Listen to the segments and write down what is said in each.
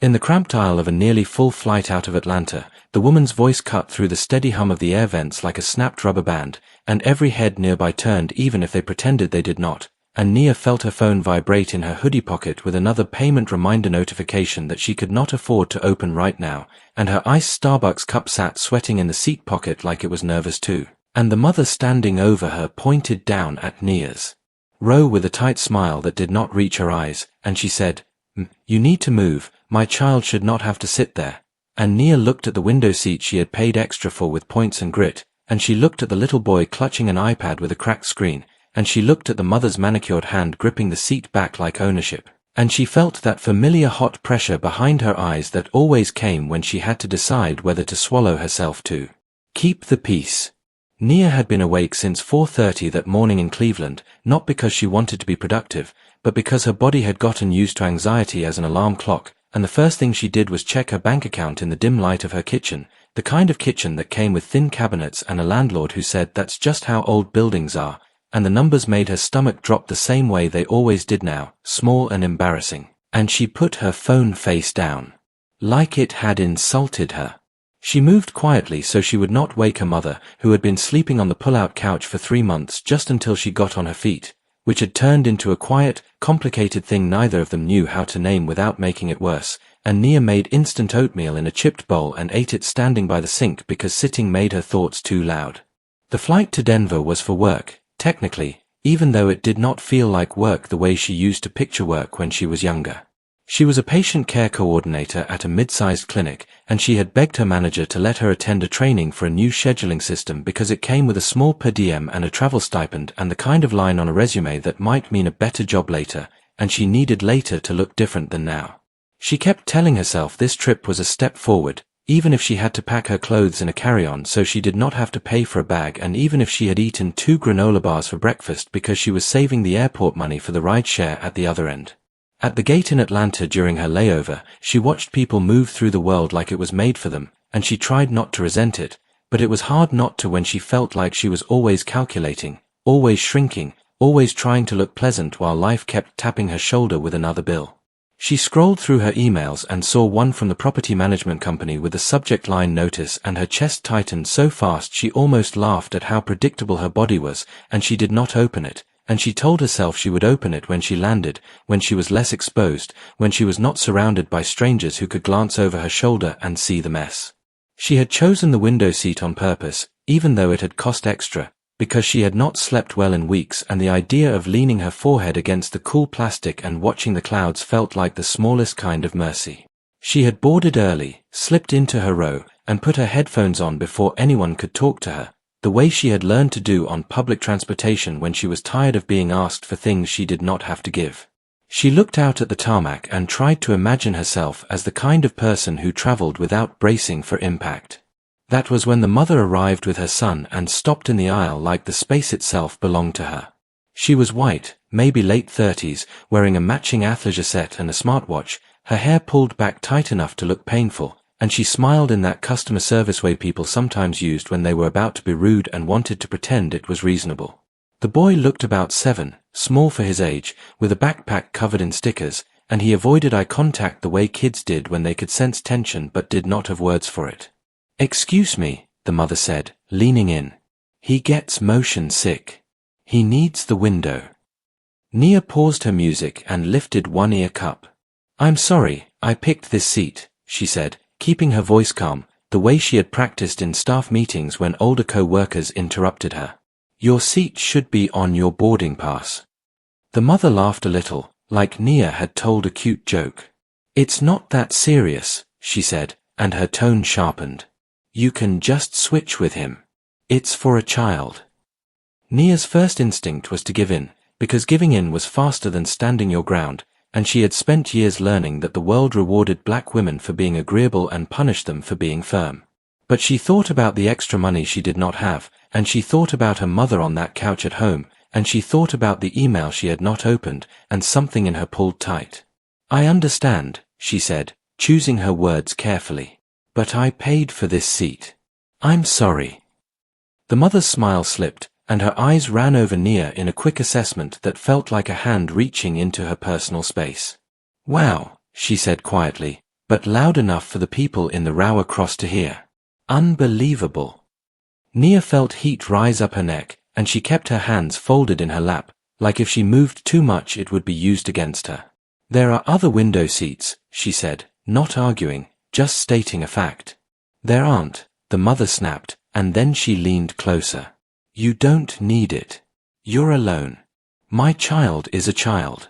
In the cramped aisle of a nearly full flight out of Atlanta, the woman's voice cut through the steady hum of the air vents like a snapped rubber band, and every head nearby turned even if they pretended they did not, and Nia felt her phone vibrate in her hoodie pocket with another payment reminder notification that she could not afford to open right now, and her iced Starbucks cup sat sweating in the seat pocket like it was nervous too. And the mother standing over her pointed down at Nia's row with a tight smile that did not reach her eyes, and she said, "You need to move, my child should not have to sit there." And Nia looked at the window seat she had paid extra for with points and grit, and she looked at the little boy clutching an iPad with a cracked screen, and she looked at the mother's manicured hand gripping the seat back like ownership, and she felt that familiar hot pressure behind her eyes that always came when she had to decide whether to swallow herself to keep the peace. Nia had been awake since 4:30 that morning in Cleveland, not because she wanted to be productive, but because her body had gotten used to anxiety as an alarm clock, and the first thing she did was check her bank account in the dim light of her kitchen, the kind of kitchen that came with thin cabinets and a landlord who said that's just how old buildings are, and the numbers made her stomach drop the same way they always did now, small and embarrassing. And she put her phone face down, like it had insulted her. She moved quietly so she would not wake her mother, who had been sleeping on the pull-out couch for 3 months just until she got on her feet, which had turned into a quiet, complicated thing neither of them knew how to name without making it worse, and Nia made instant oatmeal in a chipped bowl and ate it standing by the sink because sitting made her thoughts too loud. The flight to Denver was for work, technically, even though it did not feel like work the way she used to picture work when she was younger. She was a patient care coordinator at a mid-sized clinic, and she had begged her manager to let her attend a training for a new scheduling system because it came with a small per diem and a travel stipend and the kind of line on a resume that might mean a better job later, and she needed later to look different than now. She kept telling herself this trip was a step forward, even if she had to pack her clothes in a carry-on so she did not have to pay for a bag, and even if she had eaten 2 granola bars for breakfast because she was saving the airport money for the ride-share at the other end. At the gate in Atlanta during her layover, she watched people move through the world like it was made for them, and she tried not to resent it, but it was hard not to when she felt like she was always calculating, always shrinking, always trying to look pleasant while life kept tapping her shoulder with another bill. She scrolled through her emails and saw one from the property management company with the subject line notice, and her chest tightened so fast she almost laughed at how predictable her body was, and she did not open it. And she told herself she would open it when she landed, when she was less exposed, when she was not surrounded by strangers who could glance over her shoulder and see the mess. She had chosen the window seat on purpose, even though it had cost extra, because she had not slept well in weeks, and the idea of leaning her forehead against the cool plastic and watching the clouds felt like the smallest kind of mercy. She had boarded early, slipped into her row, and put her headphones on before anyone could talk to her, the way she had learned to do on public transportation when she was tired of being asked for things she did not have to give. She looked out at the tarmac and tried to imagine herself as the kind of person who traveled without bracing for impact. That was when the mother arrived with her son and stopped in the aisle like the space itself belonged to her. She was white, maybe late 30s, wearing a matching athleisure set and a smartwatch, her hair pulled back tight enough to look painful, and she smiled in that customer service way people sometimes used when they were about to be rude and wanted to pretend it was reasonable. The boy looked about 7, small for his age, with a backpack covered in stickers, and he avoided eye contact the way kids did when they could sense tension but did not have words for it. "Excuse me," the mother said, leaning in. "He gets motion sick. He needs the window." Nia paused her music and lifted one ear cup. "I'm sorry, I picked this seat," she said, keeping her voice calm, the way she had practiced in staff meetings when older co-workers interrupted her. "Your seat should be on your boarding pass." The mother laughed a little, like Nia had told a cute joke. "It's not that serious," she said, and her tone sharpened. "You can just switch with him. It's for a child." Nia's first instinct was to give in, because giving in was faster than standing your ground, and she had spent years learning that the world rewarded black women for being agreeable and punished them for being firm. But she thought about the extra money she did not have, and she thought about her mother on that couch at home, and she thought about the email she had not opened, and something in her pulled tight. "I understand," she said, choosing her words carefully. "But I paid for this seat. I'm sorry." The mother's smile slipped, and her eyes ran over Nia in a quick assessment that felt like a hand reaching into her personal space. "Wow," she said quietly, but loud enough for the people in the row across to hear. Unbelievable. Nia felt heat rise up her neck, and she kept her hands folded in her lap, like if she moved too much it would be used against her. There are other window seats, she said, not arguing, just stating a fact. There aren't, the mother snapped, and then she leaned closer. You don't need it. You're alone. My child is a child.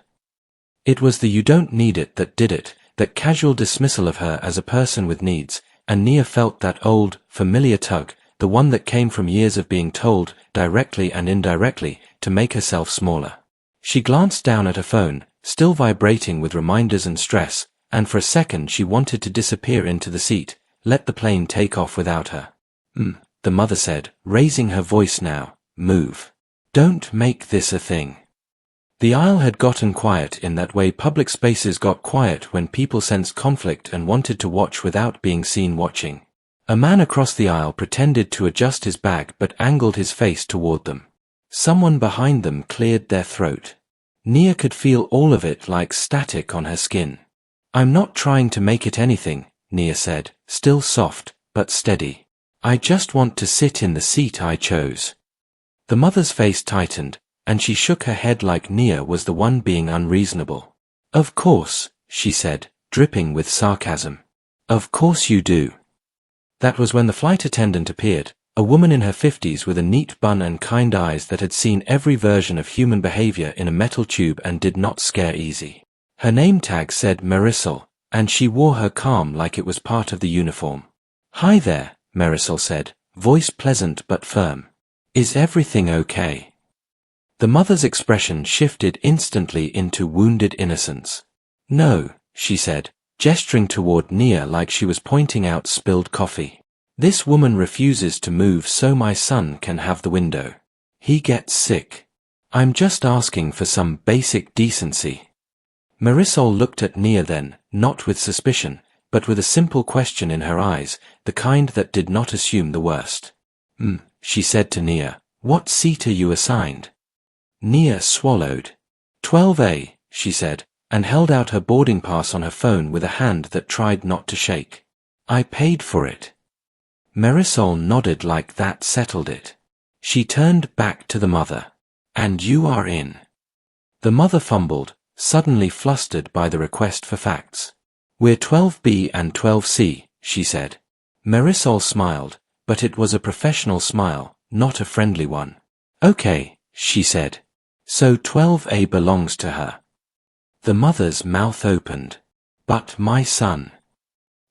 It was the "you don't need it" that did it, that casual dismissal of her as a person with needs, and Nia felt that old, familiar tug, the one that came from years of being told, directly and indirectly, to make herself smaller. She glanced down at her phone, still vibrating with reminders and stress, and for a second she wanted to disappear into the seat, let the plane take off without her. The mother said, raising her voice now, move. Don't make this a thing. The aisle had gotten quiet in that way public spaces got quiet when people sensed conflict and wanted to watch without being seen watching. A man across the aisle pretended to adjust his bag but angled his face toward them. Someone behind them cleared their throat. Nia could feel all of it like static on her skin. I'm not trying to make it anything, Nia said, still soft, but steady. I just want to sit in the seat I chose. The mother's face tightened, and she shook her head like Nia was the one being unreasonable. Of course, she said, dripping with sarcasm. Of course you do. That was when the flight attendant appeared, a woman in her 50s with a neat bun and kind eyes that had seen every version of human behavior in a metal tube and did not scare easy. Her name tag said Marisol, and she wore her calm like it was part of the uniform. Hi there, Marisol said, voice pleasant but firm. Is everything okay? The mother's expression shifted instantly into wounded innocence. No, she said, gesturing toward Nia like she was pointing out spilled coffee. This woman refuses to move so my son can have the window. He gets sick. I'm just asking for some basic decency. Marisol looked at Nia then, not with suspicion, but with a simple question in her eyes, the kind that did not assume the worst. She said to Nia, what seat are you assigned? Nia swallowed. 12A, she said, and held out her boarding pass on her phone with a hand that tried not to shake. I paid for it. Marisol nodded like that settled it. She turned back to the mother. And you are in. The mother fumbled, suddenly flustered by the request for facts. We're 12B and 12C, she said. Marisol smiled, but it was a professional smile, not a friendly one. Okay, she said. So 12A belongs to her. The mother's mouth opened. But my son.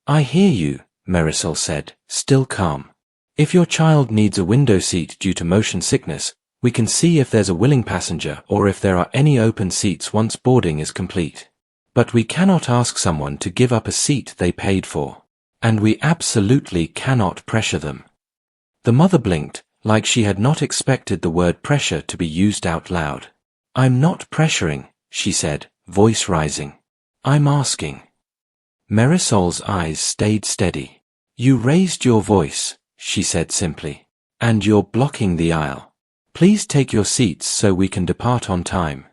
I hear you, Marisol said, still calm. If your child needs a window seat due to motion sickness, we can see if there's a willing passenger or if there are any open seats once boarding is complete. But we cannot ask someone to give up a seat they paid for. And we absolutely cannot pressure them. The mother blinked, like she had not expected the word pressure to be used out loud. I'm not pressuring, she said, voice rising. I'm asking. Marisol's eyes stayed steady. You raised your voice, she said simply. And you're blocking the aisle. Please take your seats so we can depart on time.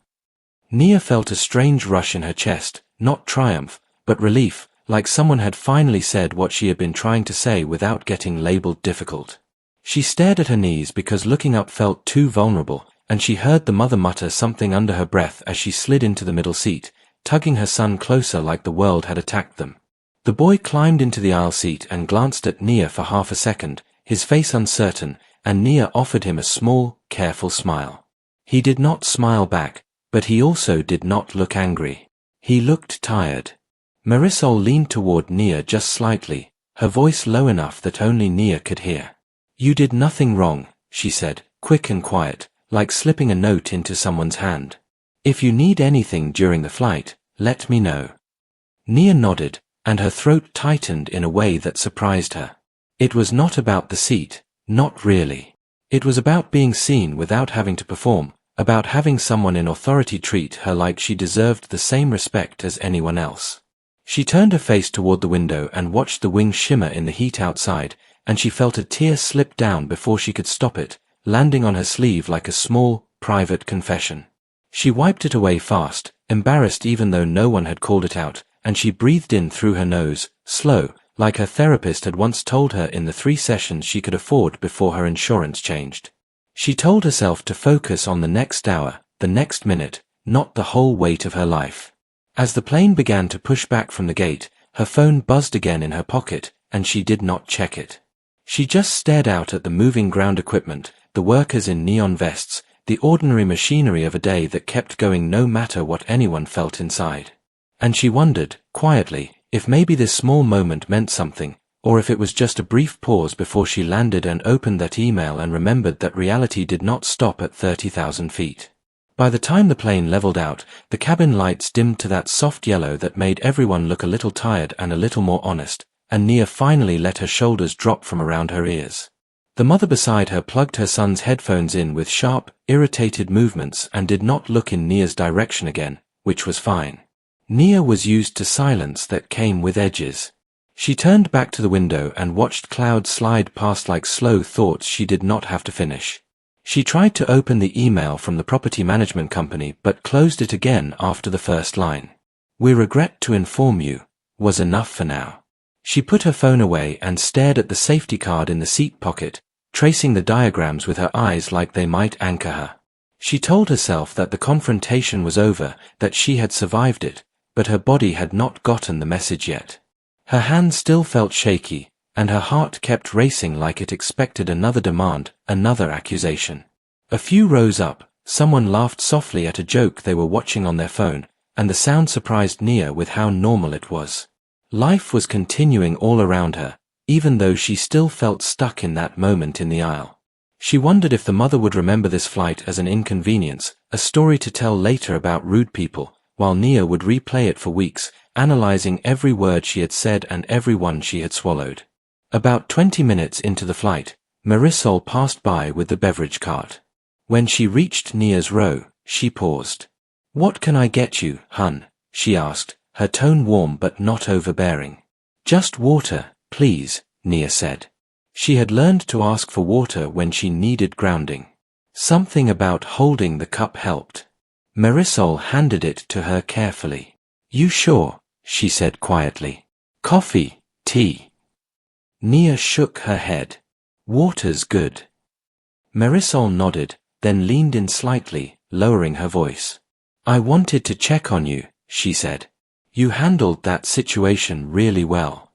Nia felt a strange rush in her chest, not triumph, but relief, like someone had finally said what she had been trying to say without getting labeled difficult. She stared at her knees because looking up felt too vulnerable, and she heard the mother mutter something under her breath as she slid into the middle seat, tugging her son closer like the world had attacked them. The boy climbed into the aisle seat and glanced at Nia for half a second, his face uncertain, and Nia offered him a small, careful smile. He did not smile back, but he also did not look angry. He looked tired. Marisol leaned toward Nia just slightly, her voice low enough that only Nia could hear. You did nothing wrong, she said, quick and quiet, like slipping a note into someone's hand. If you need anything during the flight, let me know. Nia nodded, and her throat tightened in a way that surprised her. It was not about the seat, not really. It was about being seen without having to perform, about having someone in authority treat her like she deserved the same respect as anyone else. She turned her face toward the window and watched the wings shimmer in the heat outside, and she felt a tear slip down before she could stop it, landing on her sleeve like a small, private confession. She wiped it away fast, embarrassed even though no one had called it out, and she breathed in through her nose, slow, like her therapist had once told her in the 3 sessions she could afford before her insurance changed. She told herself to focus on the next hour, the next minute, not the whole weight of her life. As the plane began to push back from the gate, her phone buzzed again in her pocket, and she did not check it. She just stared out at the moving ground equipment, the workers in neon vests, the ordinary machinery of a day that kept going no matter what anyone felt inside. And she wondered, quietly, if maybe this small moment meant something, or if it was just a brief pause before she landed and opened that email and remembered that reality did not stop at 30,000 feet. By the time the plane leveled out, the cabin lights dimmed to that soft yellow that made everyone look a little tired and a little more honest, and Nia finally let her shoulders drop from around her ears. The mother beside her plugged her son's headphones in with sharp, irritated movements and did not look in Nia's direction again, which was fine. Nia was used to silence that came with edges. She turned back to the window and watched clouds slide past like slow thoughts she did not have to finish. She tried to open the email from the property management company but closed it again after the first line. "We regret to inform you," was enough for now. She put her phone away and stared at the safety card in the seat pocket, tracing the diagrams with her eyes like they might anchor her. She told herself that the confrontation was over, that she had survived it, but her body had not gotten the message yet. Her hands still felt shaky, and her heart kept racing like it expected another demand, another accusation. A few rows up, someone laughed softly at a joke they were watching on their phone, and the sound surprised Nia with how normal it was. Life was continuing all around her, even though she still felt stuck in that moment in the aisle. She wondered if the mother would remember this flight as an inconvenience, a story to tell later about rude people, while Nia would replay it for weeks, analyzing every word she had said and every one she had swallowed. About 20 minutes into the flight, Marisol passed by with the beverage cart. When she reached Nia's row, she paused. "What can I get you, hun?" she asked, her tone warm but not overbearing. "Just water, please," Nia said. She had learned to ask for water when she needed grounding. Something about holding the cup helped. Marisol handed it to her carefully. "You sure?" she said quietly. "Coffee, tea?" Nia shook her head. "Water's good." Marisol nodded, then leaned in slightly, lowering her voice. "I wanted to check on you," she said. "You handled that situation really well."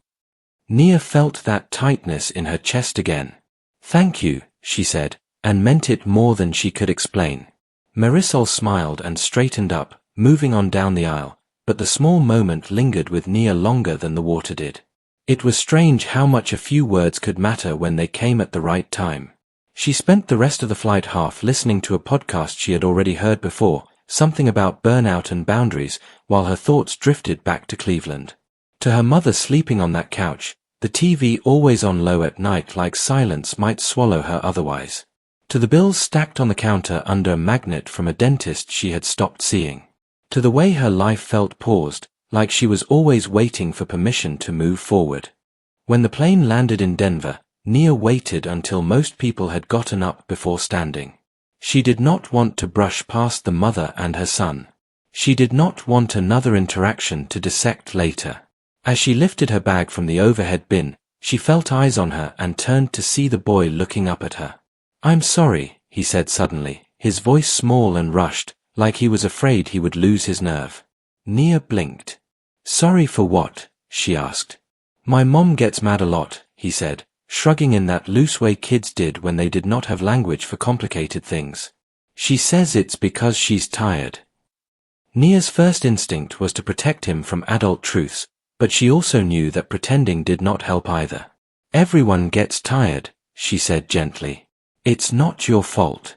Nia felt that tightness in her chest again. "Thank you," she said, and meant it more than she could explain. Marisol smiled and straightened up, moving on down the aisle, but the small moment lingered with Nia longer than the water did. It was strange how much a few words could matter when they came at the right time. She spent the rest of the flight half listening to a podcast she had already heard before, something about burnout and boundaries, while her thoughts drifted back to Cleveland. To her mother sleeping on that couch, the TV always on low at night like silence might swallow her otherwise. To the bills stacked on the counter under a magnet from a dentist she had stopped seeing. To the way her life felt paused, like she was always waiting for permission to move forward. When the plane landed in Denver, Nia waited until most people had gotten up before standing. She did not want to brush past the mother and her son. She did not want another interaction to dissect later. As she lifted her bag from the overhead bin, she felt eyes on her and turned to see the boy looking up at her. "I'm sorry," he said suddenly, his voice small and rushed, like he was afraid he would lose his nerve. Nia blinked. "Sorry for what?" she asked. "My mom gets mad a lot," he said, shrugging in that loose way kids did when they did not have language for complicated things. "She says it's because she's tired." Nia's first instinct was to protect him from adult truths, but she also knew that pretending did not help either. "Everyone gets tired," she said gently. "It's not your fault."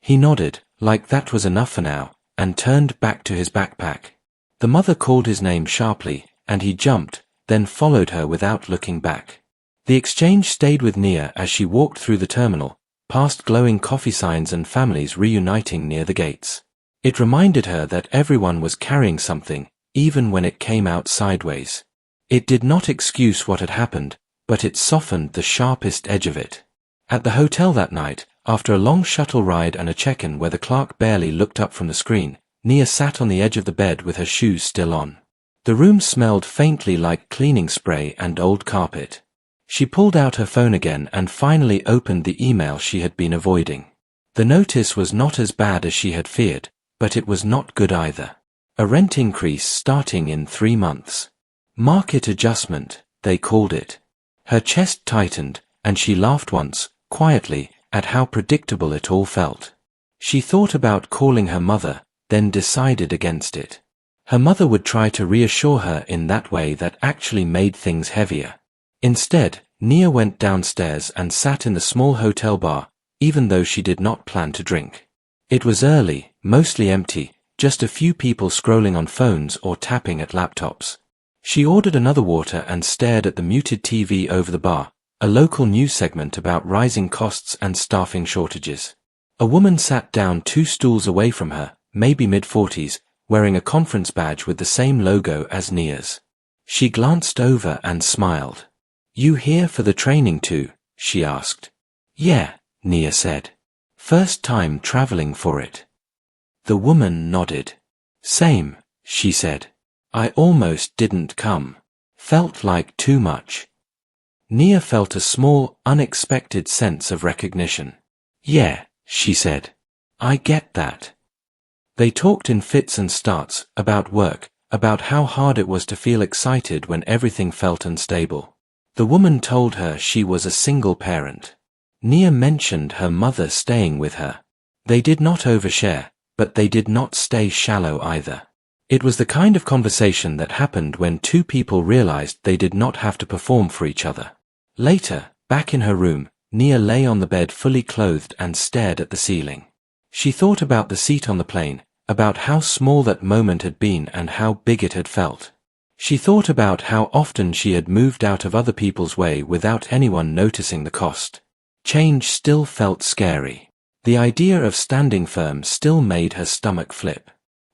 He nodded, like that was enough for now, and turned back to his backpack. The mother called his name sharply, and he jumped, then followed her without looking back. The exchange stayed with Nia as she walked through the terminal, past glowing coffee signs and families reuniting near the gates. It reminded her that everyone was carrying something, even when it came out sideways. It did not excuse what had happened, but it softened the sharpest edge of it. At the hotel that night, after a long shuttle ride and a check-in where the clerk barely looked up from the screen, Nia sat on the edge of the bed with her shoes still on. The room smelled faintly like cleaning spray and old carpet. She pulled out her phone again and finally opened the email she had been avoiding. The notice was not as bad as she had feared, but it was not good either. A rent increase starting in 3 months. Market adjustment, they called it. Her chest tightened, and she laughed once, quietly, at how predictable it all felt. She thought about calling her mother, then decided against it. Her mother would try to reassure her in that way that actually made things heavier. Instead, Nia went downstairs and sat in the small hotel bar, even though she did not plan to drink. It was early, mostly empty, just a few people scrolling on phones or tapping at laptops. She ordered another water and stared at the muted TV over the bar, a local news segment about rising costs and staffing shortages. A woman sat down 2 stools away from her, maybe mid-40s, wearing a conference badge with the same logo as Nia's. She glanced over and smiled. "You here for the training too?" she asked. "Yeah," Nia said. "First time traveling for it." The woman nodded. "Same," she said. "I almost didn't come. Felt like too much." Nia felt a small, unexpected sense of recognition. "Yeah," she said. "I get that." They talked in fits and starts, about work, about how hard it was to feel excited when everything felt unstable. The woman told her she was a single parent. Nia mentioned her mother staying with her. They did not overshare, but they did not stay shallow either. It was the kind of conversation that happened when 2 people realized they did not have to perform for each other. Later, back in her room, Nia lay on the bed fully clothed and stared at the ceiling. She thought about the seat on the plane, about how small that moment had been and how big it had felt. She thought about how often she had moved out of other people's way without anyone noticing the cost. Change still felt scary. The idea of standing firm still made her stomach flip.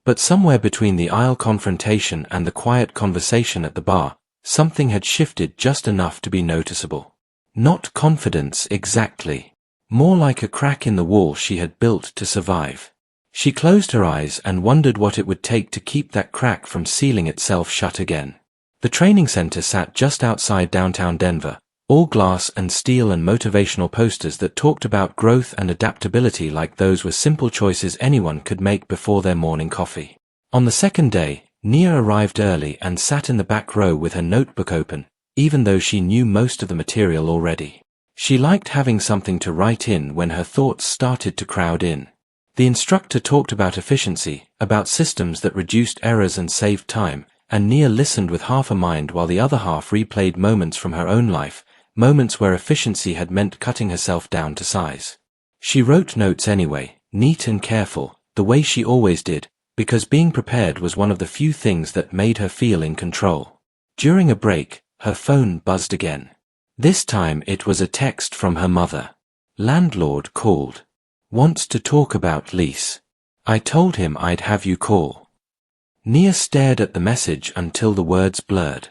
But somewhere between the aisle confrontation and the quiet conversation at the bar, something had shifted just enough to be noticeable. Not confidence exactly. More like a crack in the wall she had built to survive. She closed her eyes and wondered what it would take to keep that crack from sealing itself shut again. The training center sat just outside downtown Denver, all glass and steel and motivational posters that talked about growth and adaptability like those were simple choices anyone could make before their morning coffee. On the second day, Nia arrived early and sat in the back row with her notebook open, even though she knew most of the material already. She liked having something to write in when her thoughts started to crowd in. The instructor talked about efficiency, about systems that reduced errors and saved time, and Nia listened with half a mind while the other half replayed moments from her own life, moments where efficiency had meant cutting herself down to size. She wrote notes anyway, neat and careful, the way she always did, because being prepared was one of the few things that made her feel in control. During a break, her phone buzzed again. This time it was a text from her mother. "Landlord called. Wants to talk about lease. I told him I'd have you call." Nia stared at the message until the words blurred.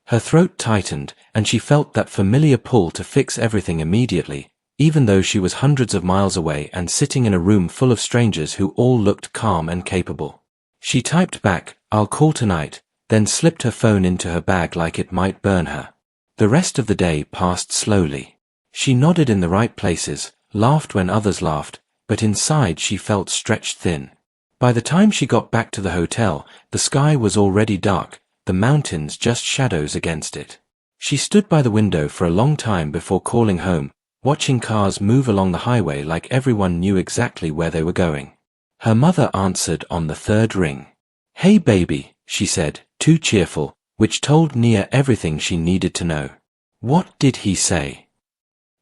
Her throat tightened, and she felt that familiar pull to fix everything immediately, even though she was hundreds of miles away and sitting in a room full of strangers who all looked calm and capable. She typed back, "I'll call tonight," then slipped her phone into her bag like it might burn her. The rest of the day passed slowly. She nodded in the right places, laughed when others laughed, but inside she felt stretched thin. By the time she got back to the hotel, the sky was already dark, the mountains just shadows against it. She stood by the window for a long time before calling home, watching cars move along the highway like everyone knew exactly where they were going. Her mother answered on the 3rd ring. "Hey baby," she said, too cheerful, which told Nia everything she needed to know. "What did he say?"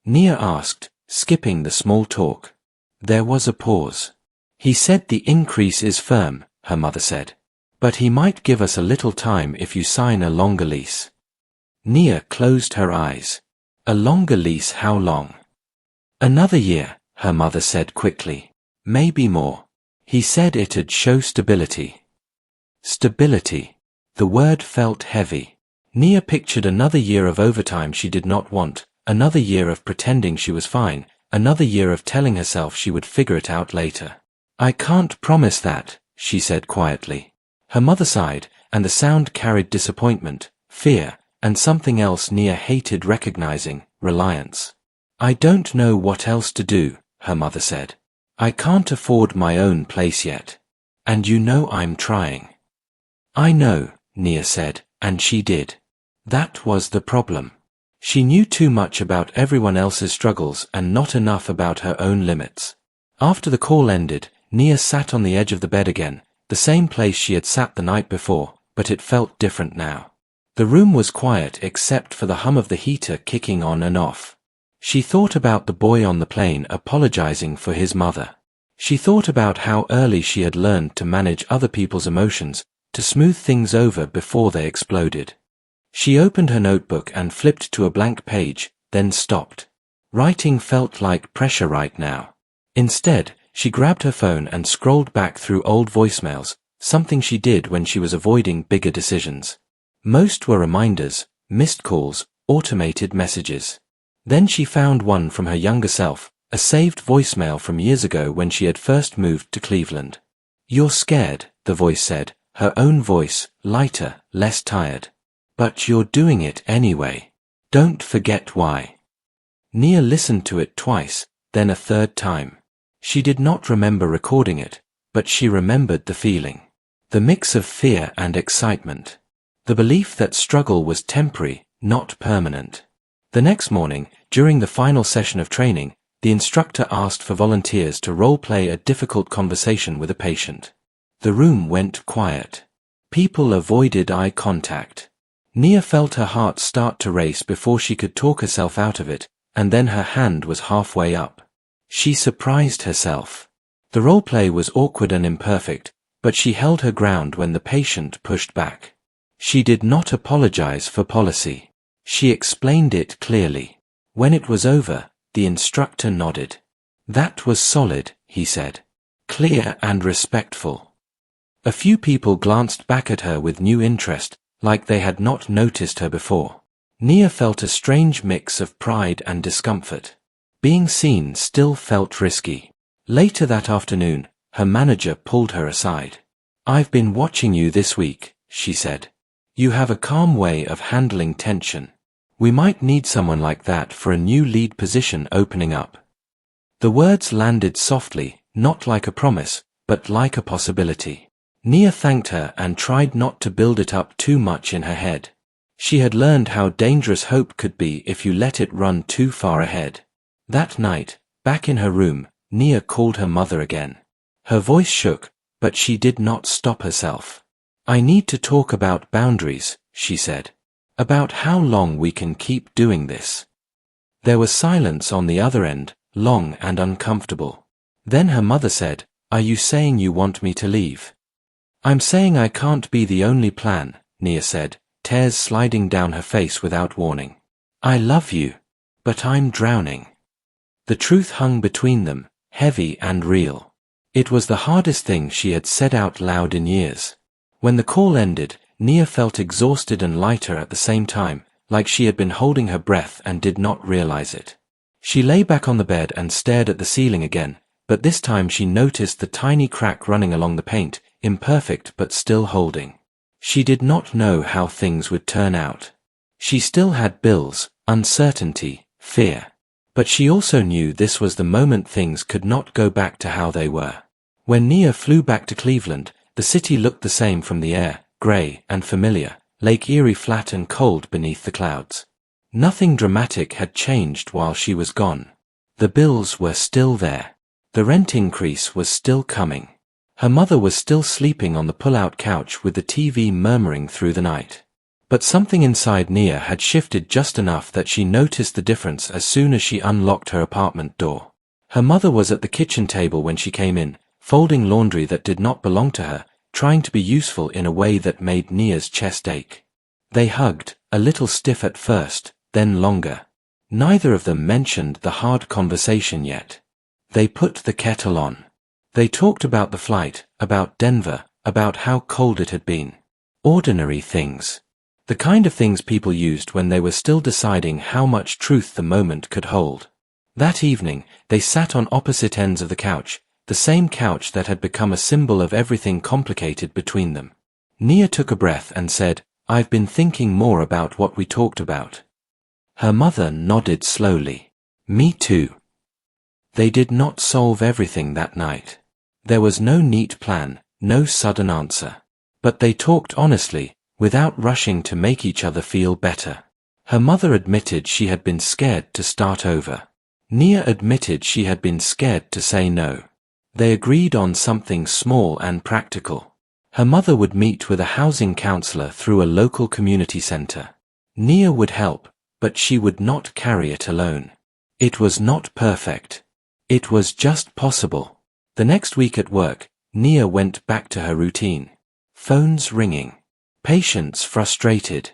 Nia asked, skipping the small talk. There was a pause. "He said the increase is firm," her mother said. "But he might give us a little time if you sign a longer lease." Nia closed her eyes. "A longer lease how long?" "Another year," her mother said quickly. "Maybe more. He said it'd show stability." Stability. The word felt heavy. Nia pictured another year of overtime she did not want, another year of pretending she was fine, another year of telling herself she would figure it out later. "I can't promise that," she said quietly. Her mother sighed, and the sound carried disappointment, fear, and something else Nia hated recognizing, reliance. "I don't know what else to do," her mother said. "I can't afford my own place yet. And you know I'm trying." "I know," Nia said, and she did. That was the problem. She knew too much about everyone else's struggles and not enough about her own limits. After the call ended, Nia sat on the edge of the bed again, the same place she had sat the night before, but it felt different now. The room was quiet except for the hum of the heater kicking on and off. She thought about the boy on the plane apologizing for his mother. She thought about how early she had learned to manage other people's emotions, to smooth things over before they exploded. She opened her notebook and flipped to a blank page, then stopped. Writing felt like pressure right now. Instead, she grabbed her phone and scrolled back through old voicemails, something she did when she was avoiding bigger decisions. Most were reminders, missed calls, automated messages. Then she found one from her younger self, a saved voicemail from years ago when she had first moved to Cleveland. "You're scared," the voice said, her own voice, lighter, less tired. "But you're doing it anyway. Don't forget why." Nia listened to it twice, then a third time. She did not remember recording it, but she remembered the feeling. The mix of fear and excitement. The belief that struggle was temporary, not permanent. The next morning, during the final session of training, the instructor asked for volunteers to role-play a difficult conversation with a patient. The room went quiet. People avoided eye contact. Nia felt her heart start to race before she could talk herself out of it, and then her hand was halfway up. She surprised herself. The role-play was awkward and imperfect, but she held her ground when the patient pushed back. She did not apologize for policy. She explained it clearly. When it was over, the instructor nodded. "That was solid," he said. "Clear and respectful." A few people glanced back at her with new interest, like they had not noticed her before. Nia felt a strange mix of pride and discomfort. Being seen still felt risky. Later that afternoon, her manager pulled her aside. "I've been watching you this week," she said. "You have a calm way of handling tension. We might need someone like that for a new lead position opening up." The words landed softly, not like a promise, but like a possibility. Nia thanked her and tried not to build it up too much in her head. She had learned how dangerous hope could be if you let it run too far ahead. That night, back in her room, Nia called her mother again. Her voice shook, but she did not stop herself. "I need to talk about boundaries," she said. "About how long we can keep doing this." There was silence on the other end, long and uncomfortable. Then her mother said, "Are you saying you want me to leave?" "I'm saying I can't be the only plan," Nia said, tears sliding down her face without warning. "I love you, but I'm drowning." The truth hung between them, heavy and real. It was the hardest thing she had said out loud in years. When the call ended, Nia felt exhausted and lighter at the same time, like she had been holding her breath and did not realize it. She lay back on the bed and stared at the ceiling again, but this time she noticed the tiny crack running along the paint, imperfect but still holding. She did not know how things would turn out. She still had bills, uncertainty, fear. But she also knew this was the moment things could not go back to how they were. When Nia flew back to Cleveland, the city looked the same from the air, gray and familiar, Lake Erie flat and cold beneath the clouds. Nothing dramatic had changed while she was gone. The bills were still there. The rent increase was still coming. Her mother was still sleeping on the pull-out couch with the TV murmuring through the night. But something inside Nia had shifted just enough that she noticed the difference as soon as she unlocked her apartment door. Her mother was at the kitchen table when she came in, folding laundry that did not belong to her, trying to be useful in a way that made Nia's chest ache. They hugged, a little stiff at first, then longer. Neither of them mentioned the hard conversation yet. They put the kettle on. They talked about the flight, about Denver, about how cold it had been. Ordinary things. The kind of things people used when they were still deciding how much truth the moment could hold. That evening, they sat on opposite ends of the couch, the same couch that had become a symbol of everything complicated between them. Nia took a breath and said, "I've been thinking more about what we talked about." Her mother nodded slowly. "Me too." They did not solve everything that night. There was no neat plan, no sudden answer. But they talked honestly, without rushing to make each other feel better. Her mother admitted she had been scared to start over. Nia admitted she had been scared to say no. They agreed on something small and practical. Her mother would meet with a housing counselor through a local community center. Nia would help, but she would not carry it alone. It was not perfect. It was just possible. The next week at work, Nia went back to her routine. Phones ringing. Patients frustrated.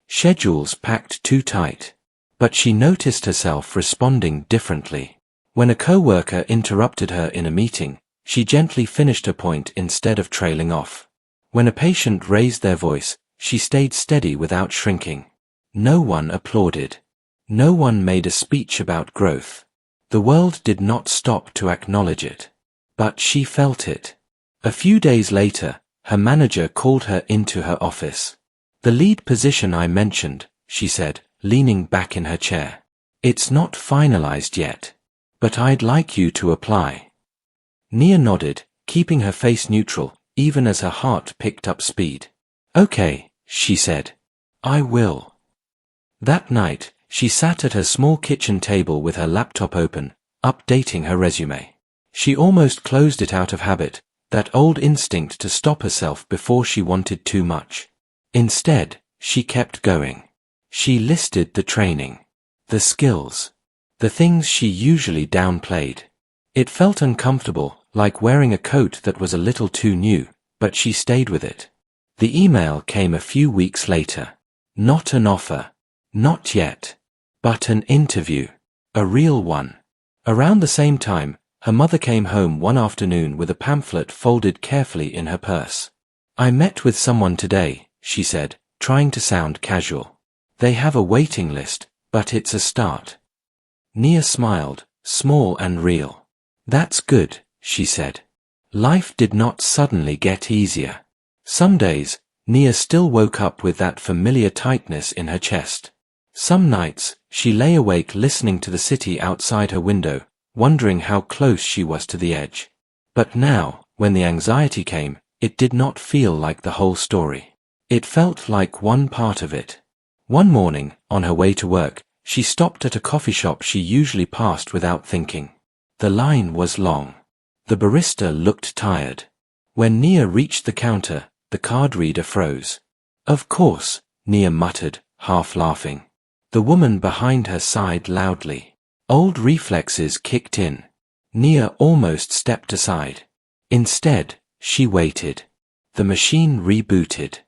Schedules packed too tight. But she noticed herself responding differently. When a coworker interrupted her in a meeting, she gently finished her point instead of trailing off. When a patient raised their voice, she stayed steady without shrinking. No one applauded. No one made a speech about growth. The world did not stop to acknowledge it. But she felt it. A few days later, her manager called her into her office. "The lead position I mentioned," she said, leaning back in her chair. "It's not finalized yet. But I'd like you to apply." Nia nodded, keeping her face neutral, even as her heart picked up speed. "Okay," she said. "I will." That night, she sat at her small kitchen table with her laptop open, updating her resume. She almost closed it out of habit, that old instinct to stop herself before she wanted too much. Instead, she kept going. She listed the training, the skills, the things she usually downplayed. It felt uncomfortable, like wearing a coat that was a little too new, but she stayed with it. The email came a few weeks later. Not an offer. Not yet. But an interview. A real one. Around the same time, her mother came home one afternoon with a pamphlet folded carefully in her purse. "I met with someone today," she said, trying to sound casual. "They have a waiting list, but it's a start." Nia smiled, small and real. "That's good," she said. Life did not suddenly get easier. Some days, Nia still woke up with that familiar tightness in her chest. Some nights, she lay awake listening to the city outside her window, wondering how close she was to the edge. But now, when the anxiety came, it did not feel like the whole story. It felt like one part of it. One morning, on her way to work, she stopped at a coffee shop she usually passed without thinking. The line was long. The barista looked tired. When Nia reached the counter, the card reader froze. "Of course," Nia muttered, half laughing. The woman behind her sighed loudly. Old reflexes kicked in. Nia almost stepped aside. Instead, she waited. The machine rebooted.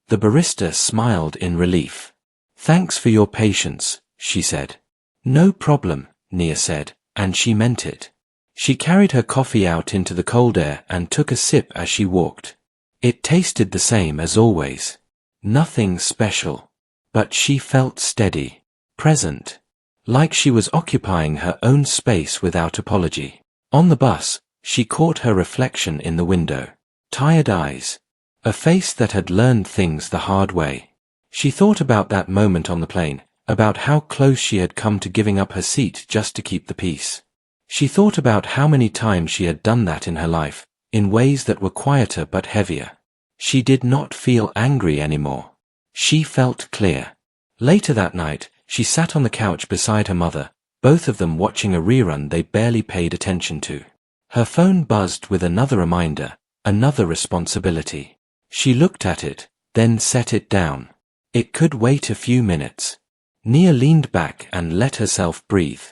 The barista smiled in relief. "Thanks for your patience," she said. "No problem," Nia said, and she meant it. She carried her coffee out into the cold air and took a sip as she walked. It tasted the same as always. Nothing special. But she felt steady, present, like she was occupying her own space without apology. On the bus, she caught her reflection in the window. Tired eyes. A face that had learned things the hard way. She thought about that moment on the plane, about how close she had come to giving up her seat just to keep the peace. She thought about how many times she had done that in her life, in ways that were quieter but heavier. She did not feel angry anymore. She felt clear. Later that night, she sat on the couch beside her mother, both of them watching a rerun they barely paid attention to. Her phone buzzed with another reminder, another responsibility. She looked at it, then set it down. It could wait a few minutes. Nia leaned back and let herself breathe.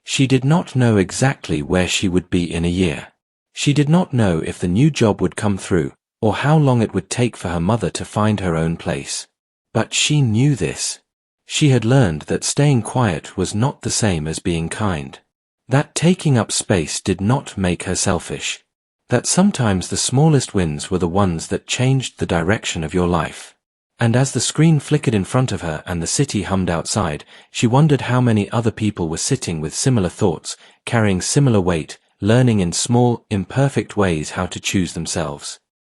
She did not know exactly where she would be in a year. She did not know if the new job would come through, or how long it would take for her mother to find her own place. But she knew this. She had learned that staying quiet was not the same as being kind. That taking up space did not make her selfish. That sometimes the smallest wins were the ones that changed the direction of your life. And as the screen flickered in front of her and the city hummed outside, she wondered how many other people were sitting with similar thoughts, carrying similar weight, learning in small, imperfect ways how to choose themselves.